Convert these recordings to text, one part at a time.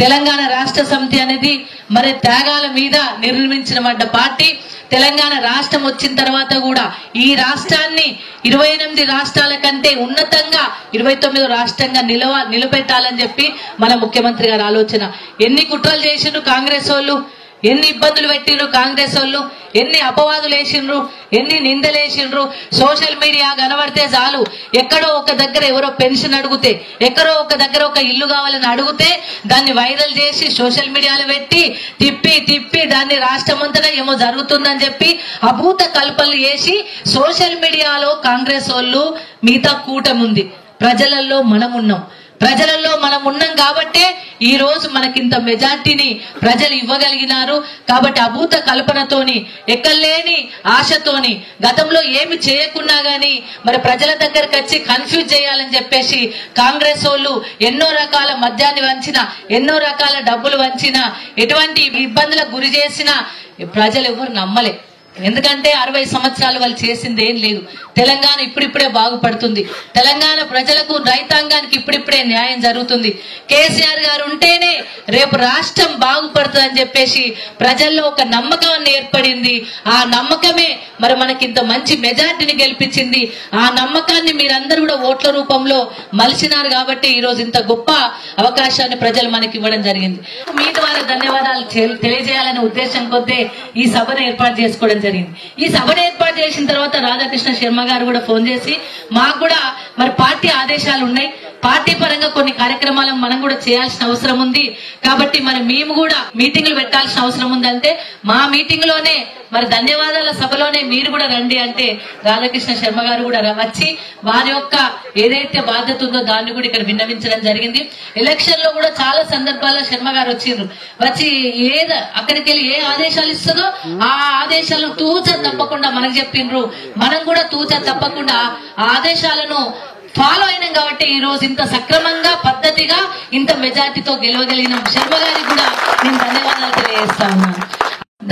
తెలంగాణ రాష్ట్ర సమితి అనేది మరి త్యాగాల మీద నిర్మించిన పార్టీ. తెలంగాణ రాష్ట్రం వచ్చిన తర్వాత కూడా ఈ రాష్ట్రాన్ని 28 రాష్ట్రాల కంటే ఉన్నతంగా 29వ రాష్ట్రంగా నిలబెట్టాలని చెప్పి మన ముఖ్యమంత్రి గారి ఆలోచన. ఎన్ని కుట్రలు చేసిండ్రు కాంగ్రెస్ వాళ్ళు, ఎన్ని ఇబ్బందులు పెట్టిండ్రు కాంగ్రెస్ వాళ్ళు, ఎన్ని అపవాదులు వేసిండ్రు, ఎన్ని నిందలేసిండ్రు. సోషల్ మీడియా కనబడితే చాలు, ఎక్కడో ఒక దగ్గర ఎవరో పెన్షన్ అడిగితే, ఎక్కడో ఒక దగ్గర ఒక ఇల్లు కావాలని అడిగితే దాన్ని వైరల్ చేసి సోషల్ మీడియాలో పెట్టి తిప్పి దాన్ని రాష్ట్రమంతటా ఏమో జరుగుతుందని చెప్పి అభూత కల్పనలు చేసి సోషల్ మీడియాలో కాంగ్రెస్ వాళ్ళు మిగతా కూటమి ఉంది. ప్రజలలో మనం ఉన్నాం కాబట్టే ఈ రోజు మనకింత మెజార్టీని ప్రజలు ఇవ్వగలిగినారు. కాబట్టి అభూత కల్పనతోని, ఎక్కలేని ఆశతోని, గతంలో ఏమి చేయకున్నా గానీ మరి ప్రజల దగ్గరకు వచ్చి కన్ఫ్యూజ్ చేయాలని చెప్పేసి కాంగ్రెస్ వాళ్ళు ఎన్నో రకాల మద్యాన్ని వంచినా, ఎన్నో రకాల డబ్బులు వంచినా, ఎటువంటి ఇబ్బందులకు గురి చేసినా ప్రజలు ఎవరు నమ్మలే. ఎందుకంటే 60 సంవత్సరాలు వాళ్ళు చేసింది ఏం లేదు. తెలంగాణ ఇప్పుడిప్పుడే బాగుపడుతుంది. తెలంగాణ ప్రజలకు, రైతాంగానికి ఇప్పుడిప్పుడే న్యాయం జరుగుతుంది. కేసీఆర్ గారు ఉంటేనే రేపు రాష్ట్రం బాగుపడుతుంది అని చెప్పేసి ప్రజల్లో ఒక నమ్మకాన్ని ఏర్పడింది. ఆ నమ్మకమే మరి మనకింత మంచి మెజార్టీని గెలిపించింది. ఆ నమ్మకాన్ని మీరందరూ కూడా ఓట్ల రూపంలో మలిచినారు కాబట్టి ఈ రోజు ఇంత గొప్ప అవకాశాన్ని ప్రజలు మనకి ఇవ్వడం జరిగింది. మీ ద్వారా ధన్యవాదాలు తెలియజేయాలనే ఉద్దేశం కొద్దే ఈ సభను ఏర్పాటు చేసుకోవడం జరిగింది. ఈ సభను ఏర్పాటు చేసిన తర్వాత రాధాకృష్ణ శర్మ గారు కూడా ఫోన్ చేసి మాకు కూడా మరి పార్టీ ఆదేశాలు ఉన్నాయి, పార్టీ పరంగా కొన్ని కార్యక్రమాలను మనం కూడా చేయాల్సిన అవసరం ఉంది కాబట్టి మరి మేము కూడా మీటింగ్లు పెట్టాల్సిన అవసరం ఉందంటే మా మీటింగ్ లోనే మరి ధన్యవాదాల సభలోనే మీరు కూడా రండి అంటే రాధాకృష్ణ శర్మ గారు కూడా వచ్చి వారి యొక్క ఏదైతే బాధ్యత ఉందో దాన్ని కూడా ఇక్కడ విన్నవించడం జరిగింది. ఎలక్షన్ లో కూడా చాలా సందర్భాల్లో శర్మ గారు వచ్చి అక్కడికి వెళ్ళి ఏ ఆదేశాలు ఇస్తుందో ఆ ఆదేశాలను తూచా తప్పకుండా మనకు చెప్పిండ్రు. మనం కూడా తూచా తప్పకుండా ఆ ఆదేశాలను ఫాలో అయినాం కాబట్టి ఈ రోజు ఇంత సక్రమంగా, పద్ధతిగా, ఇంత మెజార్టీతో గెలవగలిగిన శర్మ గారికి కూడా నేను ధన్యవాదాలు తెలియజేస్తా ఉన్నాను.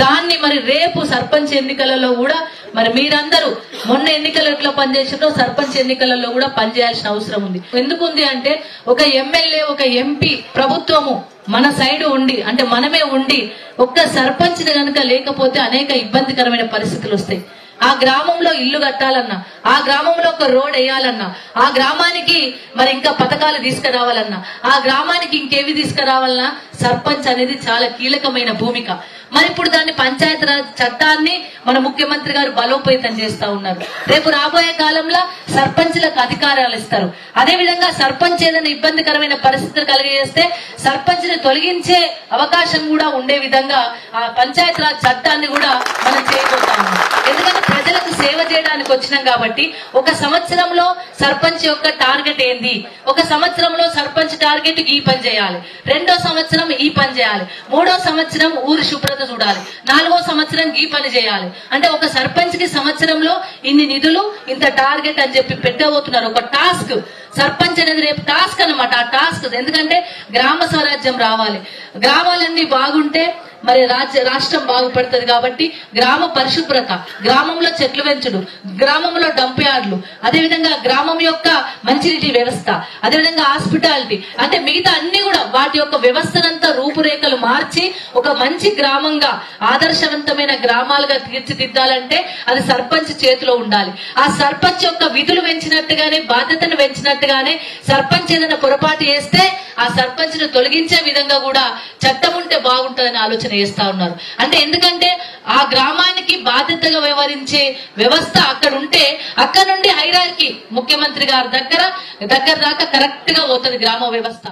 దాన్ని మరి రేపు సర్పంచ్ ఎన్నికలలో కూడా మరి మీరందరూ మొన్న ఎన్నికలలో పనిచేసినో సర్పంచ్ ఎన్నికలలో కూడా పనిచేయాల్సిన అవసరం ఉంది. ఎందుకుంది అంటే ఒక ఎమ్మెల్యే, ఒక ఎంపీ, ప్రభుత్వము మన సైడ్ ఉండి అంటే మనమే ఉండి ఒక్క సర్పంచ్ కనుక లేకపోతే అనేక ఇబ్బందికరమైన పరిస్థితులు వస్తాయి. ఆ గ్రామంలో ఇల్లు కట్టాలన్నా, ఆ గ్రామంలో ఒక రోడ్ వేయాలన్నా, ఆ గ్రామానికి మరి ఇంకా పథకాలు తీసుకురావాలన్నా, ఆ గ్రామానికి ఇంకేవి తీసుకురావాలన్నా సర్పంచ్ అనేది చాలా కీలకమైన భూమిక. మరి ఇప్పుడు దాన్ని పంచాయతీరాజ్ చట్టాన్ని మన ముఖ్యమంత్రి గారు బలోపేతం చేస్తా ఉన్నారు. రేపు రాబోయే కాలంలో సర్పంచ్లకు అధికారాలు ఇస్తారు. అదే విధంగా సర్పంచ్ ఏదైనా ఇబ్బందికరమైన పరిస్థితులు కలిగజేస్తే సర్పంచ్ ని తొలగించే అవకాశం కూడా ఉండే విధంగా ఆ పంచాయతీరాజ్ చట్టాన్ని కూడా మనం చేయబోతాము. ఎందుకంటే ప్రజలకు సేవ చేయడానికి వచ్చినాం కాబట్టి ఒక సంవత్సరంలో సర్పంచ్ యొక్క టార్గెట్ ఏంది, ఒక సంవత్సరంలో సర్పంచ్ టార్గెట్ ఈ పని చేయాలి, 2వ సంవత్సరం ఈ పని చేయాలి, 3వ సంవత్సరం ఊరి శుభ్రత చూడాలి, 4వ సంవత్సరం ఈ పని చేయాలి. అంటే ఒక సర్పంచ్ కి సంవత్సరంలో ఇన్ని నిధులు, ఇంత టార్గెట్ అని చెప్పి పెట్టబోతున్నారు. ఒక టాస్క్ సర్పంచ్ అనేది రేపు టాస్క్ అన్నమాట. ఆ టాస్క్ ఎందుకంటే గ్రామ స్వరాజ్యం రావాలి, గ్రామాలన్నీ బాగుంటే మరి రాష్ట్రం బాగుపడుతుంది. కాబట్టి గ్రామ పరిశుభ్రత, గ్రామంలో చెట్లు పెంచుడు, గ్రామంలో డంప్ యార్డులు, అదేవిధంగా గ్రామం యొక్క మంచినీటి వ్యవస్థ, అదేవిధంగా హాస్పిటాలిటీ, అంటే మిగతా అన్ని కూడా వాటి యొక్క వ్యవస్థనంతా రూపురేఖలు మార్చి ఒక మంచి గ్రామంగా, ఆదర్శవంతమైన గ్రామాలుగా తీర్చిదిద్దాలంటే అది సర్పంచ్ చేతిలో ఉండాలి. ఆ సర్పంచ్ యొక్క విధులు పెంచినట్టుగానే, బాధ్యతను పెంచినట్టుగానే సర్పంచ్ ఏదైనా పొరపాటు చేస్తే ఆ సర్పంచ్ ను తొలగించే విధంగా కూడా చట్టం ఉంటే బాగుంటుందని ఆలోచన చేస్తా ఉన్నారు. అంటే ఎందుకంటే ఆ గ్రామానికి బాధ్యతగా వ్యవహరించే వ్యవస్థ అక్కడ ఉంటే అక్కడ నుండి హైరార్కీ ముఖ్యమంత్రి గారి దగ్గర దాకా కరెక్ట్ గా పోతుంది గ్రామ వ్యవస్థ.